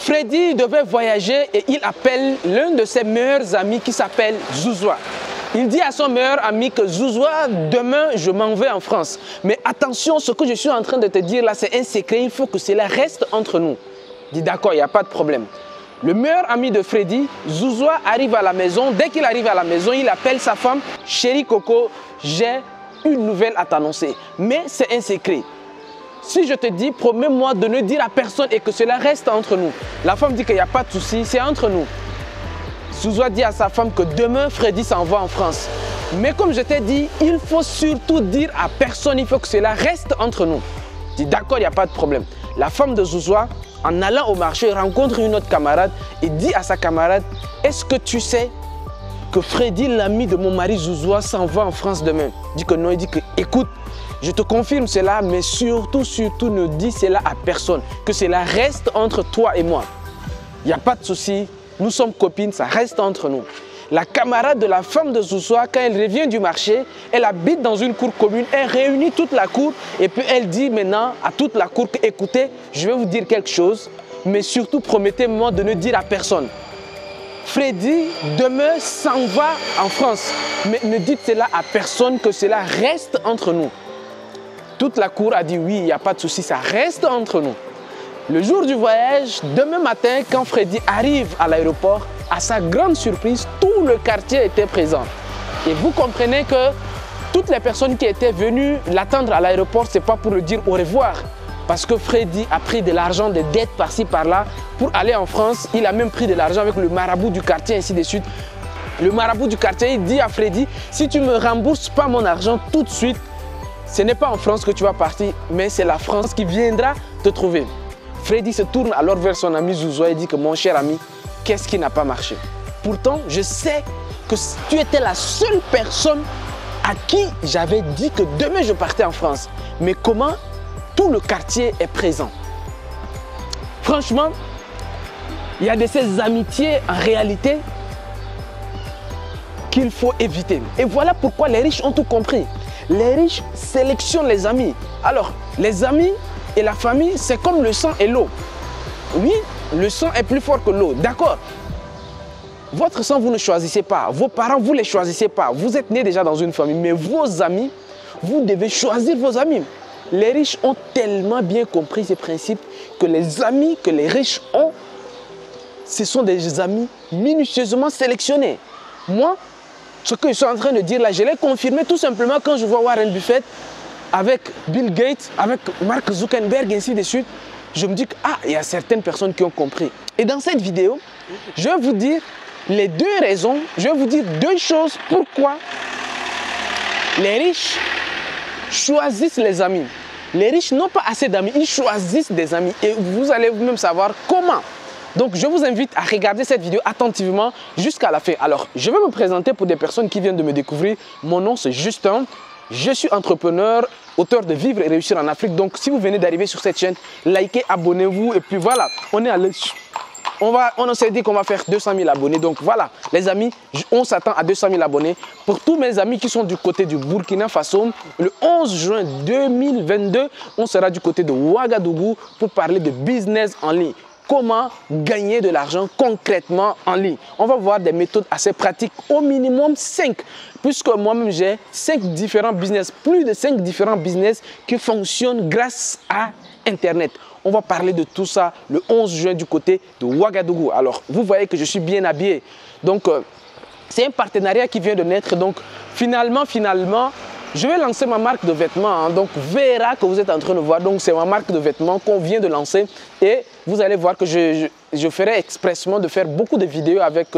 Freddy devait voyager et il appelle l'un de ses meilleurs amis qui s'appelle Zouzoua. Il dit à son meilleur ami que Zouzoua, demain je m'en vais en France. Mais attention, ce que je suis en train de te dire là, c'est un secret, il faut que cela reste entre nous. Il dit d'accord, il n'y a pas de problème. Le meilleur ami de Freddy, Zouzoua, arrive à la maison. Dès qu'il arrive à la maison, il appelle sa femme, chérie Coco, j'ai une nouvelle à t'annoncer. Mais c'est un secret. Si je te dis, promets-moi de ne dire à personne et que cela reste entre nous. La femme dit qu'il n'y a pas de souci, c'est entre nous. Zouzoua dit à sa femme que demain, Freddy s'en va en France. Mais comme je t'ai dit, il faut surtout dire à personne, il faut que cela reste entre nous. Je dis d'accord, il n'y a pas de problème. La femme de Zouzoua, en allant au marché, rencontre une autre camarade et dit à sa camarade, est-ce que tu sais que Freddy, l'ami de mon mari Zouzoua, s'en va en France demain? Il dit que non, il dit que écoute, je te confirme cela, mais surtout ne dis cela à personne. Que cela reste entre toi et moi. Il n'y a pas de souci, nous sommes copines, ça reste entre nous. La camarade de la femme de Zouzoua, quand elle revient du marché, elle habite dans une cour commune, elle réunit toute la cour et puis elle dit maintenant à toute la cour, écoutez, je vais vous dire quelque chose, mais surtout promettez-moi de ne dire à personne. Freddy, demain, s'en va en France, mais ne dites cela à personne, que cela reste entre nous. Toute la cour a dit oui, il n'y a pas de souci, ça reste entre nous. Le jour du voyage, demain matin, quand Freddy arrive à l'aéroport, à sa grande surprise, tout le quartier était présent. Et vous comprenez que toutes les personnes qui étaient venues l'attendre à l'aéroport, ce n'est pas pour lui dire au revoir. Parce que Freddy a pris de l'argent, des dettes par-ci, par-là, pour aller en France. Il a même pris de l'argent avec le marabout du quartier, ainsi de suite. Le marabout du quartier, il dit à Freddy, si tu ne me rembourses pas mon argent tout de suite, ce n'est pas en France que tu vas partir, mais c'est la France qui viendra te trouver. Freddy se tourne alors vers son ami Zouzoua et dit que mon cher ami, qu'est-ce qui n'a pas marché? Pourtant, je sais que tu étais la seule personne à qui j'avais dit que demain je partais en France. Mais comment tout le quartier est présent? Franchement, il y a de ces amitiés en réalité qu'il faut éviter. Et voilà pourquoi les riches ont tout compris. Les riches sélectionnent les amis. Alors, les amis et la famille, c'est comme le sang et l'eau. Oui, le sang est plus fort que l'eau, d'accord. Votre sang, vous ne choisissez pas. Vos parents, vous ne les choisissez pas. Vous êtes nés déjà dans une famille, mais vos amis, vous devez choisir vos amis. Les riches ont tellement bien compris ces principes que les amis que les riches ont, ce sont des amis minutieusement sélectionnés. Moi, ce que je suis en train de dire là, je l'ai confirmé tout simplement quand je vois Warren Buffett avec Bill Gates, avec Mark Zuckerberg, ainsi de suite. Je me dis que il y a certaines personnes qui ont compris. Et dans cette vidéo, je vais vous dire les deux raisons, je vais vous dire deux choses pourquoi les riches choisissent les amis. Les riches n'ont pas assez d'amis, ils choisissent des amis. Et vous allez vous-même savoir comment. Donc, je vous invite à regarder cette vidéo attentivement jusqu'à la fin. Alors, je vais me présenter pour des personnes qui viennent de me découvrir. Mon nom, c'est Justin. Je suis entrepreneur, auteur de Vivre et Réussir en Afrique. Donc, si vous venez d'arriver sur cette chaîne, likez, abonnez-vous. Et puis voilà, on est à l'aise. On s'est dit qu'on va faire 200 000 abonnés. Donc voilà, les amis, on s'attend à 200 000 abonnés. Pour tous mes amis qui sont du côté du Burkina Faso, le 11 juin 2022, on sera du côté de Ouagadougou pour parler de business en ligne. Comment gagner de l'argent concrètement en ligne. On va voir des méthodes assez pratiques, au minimum 5. Puisque moi-même, j'ai 5 différents business, plus de 5 différents business qui fonctionnent grâce à Internet. On va parler de tout ça le 11 juin du côté de Ouagadougou. Alors, vous voyez que je suis bien habillé. Donc, c'est un partenariat qui vient de naître. Donc, finalement, je vais lancer ma marque de vêtements. Donc, Vera que vous êtes en train de voir. Donc, c'est ma marque de vêtements qu'on vient de lancer. Et vous allez voir que je ferai expressement de faire beaucoup de vidéos avec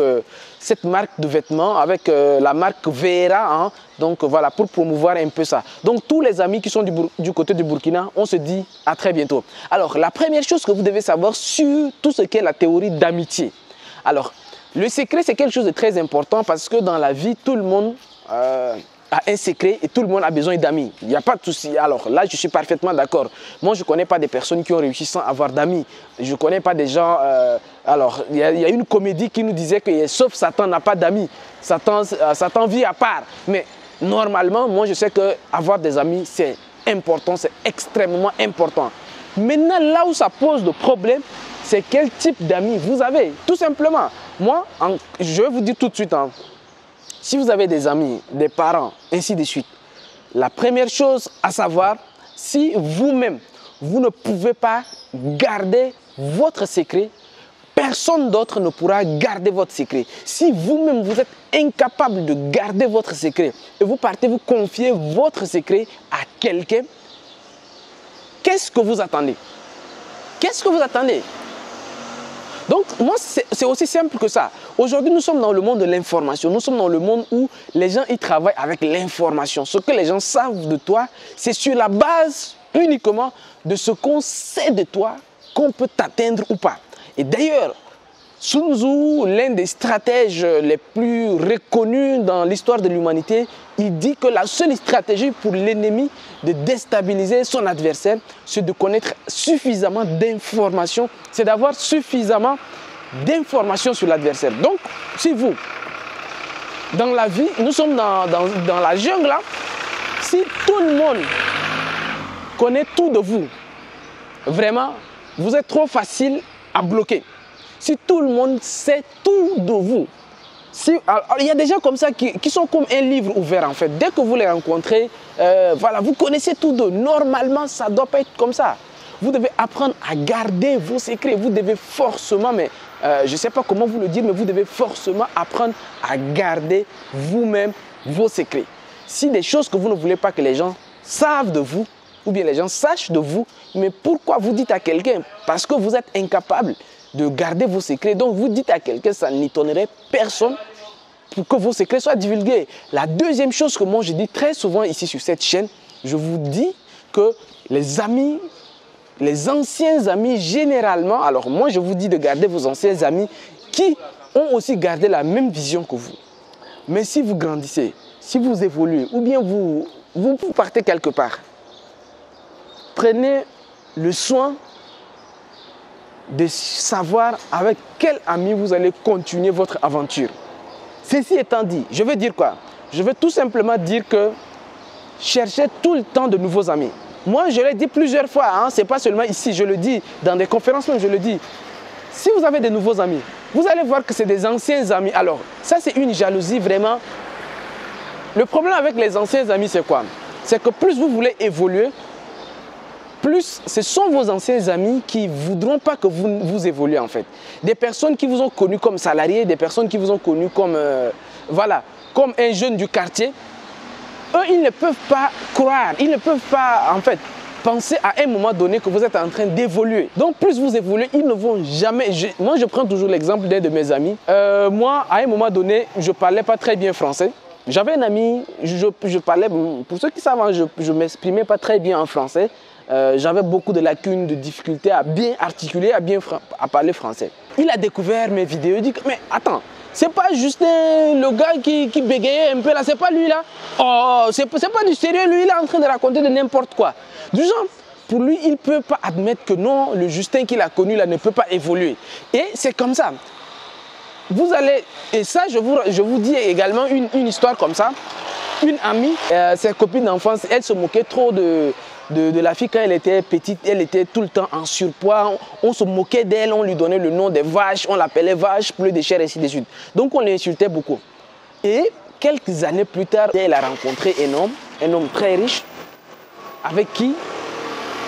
cette marque de vêtements, avec la marque Vera. Donc, voilà, pour promouvoir un peu ça. Donc, tous les amis qui sont du côté du Burkina, on se dit à très bientôt. Alors, la première chose que vous devez savoir sur tout ce qu'est la théorie d'amitié. Alors, le secret, c'est quelque chose de très important parce que dans la vie, tout le monde a un secret et tout le monde a besoin d'amis. Il n'y a pas de souci. Alors là, je suis parfaitement d'accord. Moi, je ne connais pas des personnes qui ont réussi sans avoir d'amis. Je ne connais pas des gens... alors, il y a une comédie qui nous disait que sauf Satan n'a pas d'amis. Satan vit à part. Mais normalement, moi, je sais qu'avoir des amis, c'est important, c'est extrêmement important. Maintenant, là où ça pose de problème, c'est quel type d'amis vous avez. Tout simplement. Moi, je vais vous dire tout de suite, hein, si vous avez des amis, des parents, ainsi de suite, la première chose à savoir, si vous-même, vous ne pouvez pas garder votre secret, personne d'autre ne pourra garder votre secret. Si vous-même, vous êtes incapable de garder votre secret et vous partez vous confier votre secret à quelqu'un, qu'est-ce que vous attendez? Qu'est-ce que vous attendez? Donc, moi, c'est aussi simple que ça. Aujourd'hui, nous sommes dans le monde de l'information. Nous sommes dans le monde où les gens y travaillent avec l'information. Ce que les gens savent de toi, c'est sur la base uniquement de ce qu'on sait de toi qu'on peut t'atteindre ou pas. Et d'ailleurs, Sun Tzu, l'un des stratèges les plus reconnus dans l'histoire de l'humanité, il dit que la seule stratégie pour l'ennemi de déstabiliser son adversaire, c'est de connaître suffisamment d'informations, c'est d'avoir suffisamment d'informations sur l'adversaire. Donc, si vous, dans la vie, nous sommes dans la jungle, là, si tout le monde connaît tout de vous, vraiment, vous êtes trop facile à bloquer. Si tout le monde sait tout de vous, il y a des gens comme ça qui sont comme un livre ouvert en fait. Dès que vous les rencontrez, voilà, vous connaissez tout d'eux. Normalement, ça ne doit pas être comme ça. Vous devez apprendre à garder vos secrets. Vous devez forcément, mais je ne sais pas comment vous le dire, mais vous devez forcément apprendre à garder vous-même vos secrets. Si des choses que vous ne voulez pas que les gens savent de vous, ou bien les gens sachent de vous, mais pourquoi vous dites à quelqu'un? Parce que vous êtes incapable de garder vos secrets. Donc vous dites à quelqu'un, ça n'étonnerait personne pour que vos secrets soient divulgués. La deuxième chose que moi je dis très souvent ici sur cette chaîne, je vous dis que les amis, les anciens amis généralement, alors moi je vous dis de garder vos anciens amis qui ont aussi gardé la même vision que vous. Mais si vous grandissez, si vous évoluez ou bien vous partez quelque part, prenez le soin de savoir avec quel ami vous allez continuer votre aventure. Ceci étant dit, je veux dire quoi? Je veux tout simplement dire que cherchez tout le temps de nouveaux amis. Moi, je l'ai dit plusieurs fois, hein, ce n'est pas seulement ici, je le dis dans des conférences même, je le dis. Si vous avez de nouveaux amis, vous allez voir que c'est des anciens amis. Alors, ça c'est une jalousie vraiment. Le problème avec les anciens amis, c'est quoi? C'est que plus vous voulez évoluer, plus ce sont vos anciens amis qui ne voudront pas que vous évoluez en fait. Des personnes qui vous ont connu comme salarié, des personnes qui vous ont connu comme, voilà, comme un jeune du quartier. Eux, ils ne peuvent pas croire, ils ne peuvent pas en fait penser à un moment donné que vous êtes en train d'évoluer. Donc plus vous évoluez, ils ne vont jamais... Moi, je prends toujours l'exemple d'un de mes amis. Moi, à un moment donné, je ne parlais pas très bien français. J'avais un ami, je parlais, pour ceux qui savent, je ne m'exprimais pas très bien en français. J'avais beaucoup de lacunes, de difficultés à bien articuler, à parler français. Il a découvert mes vidéos, il dit mais attends, c'est pas juste le gars qui bégayait un peu là, c'est pas lui là. Oh, c'est pas du sérieux, lui il est en train de raconter de n'importe quoi. Du genre, pour lui, il ne peut pas admettre que non, le Justin qu'il a connu là ne peut pas évoluer. Et c'est comme ça. Vous allez, et ça je vous dis également une histoire comme ça. Une amie, ses copines d'enfance, elle se moquait trop de la fille quand elle était petite. Elle était tout le temps en surpoids. On se moquait d'elle, on lui donnait le nom des vaches, on l'appelait vache, plus de chair, ainsi de suite. Donc on l'insultait beaucoup. Et quelques années plus tard, elle a rencontré un homme très riche, avec qui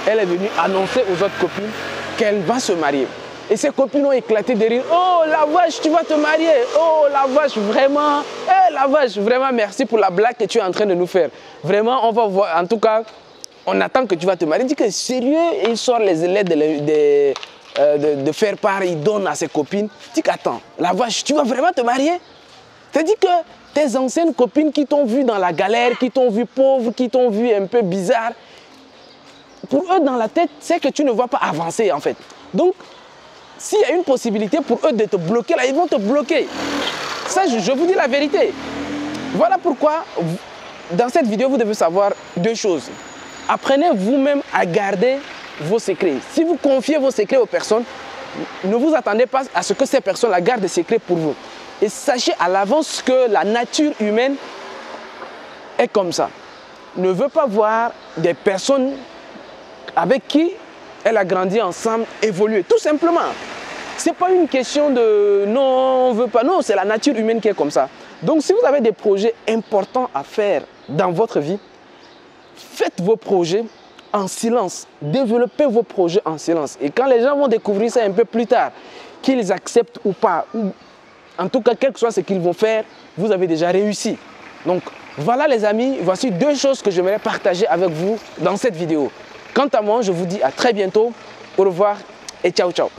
elle est venue annoncer aux autres copines qu'elle va se marier. Et ses copines ont éclaté de rire. Oh la vache, tu vas te marier. Oh la vache, vraiment. Eh la vache, vraiment merci pour la blague que tu es en train de nous faire. Vraiment, on va voir. En tout cas, on attend que tu vas te marier. Il dit que sérieux, il sort les lettres de faire part, il donne à ses copines. Il dit qu'attends, la vache, tu vas vraiment te marier? C'est-à-dire que tes anciennes copines qui t'ont vu dans la galère, qui t'ont vu pauvre, qui t'ont vu un peu bizarre, pour eux dans la tête, c'est que tu ne vas pas avancer en fait. Donc, s'il y a une possibilité pour eux de te bloquer, là, ils vont te bloquer. Ça, je vous dis la vérité. Voilà pourquoi, dans cette vidéo, vous devez savoir deux choses. Apprenez vous-même à garder vos secrets. Si vous confiez vos secrets aux personnes, ne vous attendez pas à ce que ces personnes-là gardent des secrets pour vous. Et sachez à l'avance que la nature humaine est comme ça. Ne veut pas voir des personnes avec qui elle a grandi ensemble, évolué, tout simplement. Ce n'est pas une question de non, on ne veut pas. Non, c'est la nature humaine qui est comme ça. Donc, si vous avez des projets importants à faire dans votre vie, faites vos projets en silence. Développez vos projets en silence. Et quand les gens vont découvrir ça un peu plus tard, qu'ils acceptent ou pas, ou en tout cas, quel que soit ce qu'ils vont faire, vous avez déjà réussi. Donc, voilà les amis, voici 2 choses que j'aimerais partager avec vous dans cette vidéo. Quant à moi, je vous dis à très bientôt. Au revoir et ciao, ciao.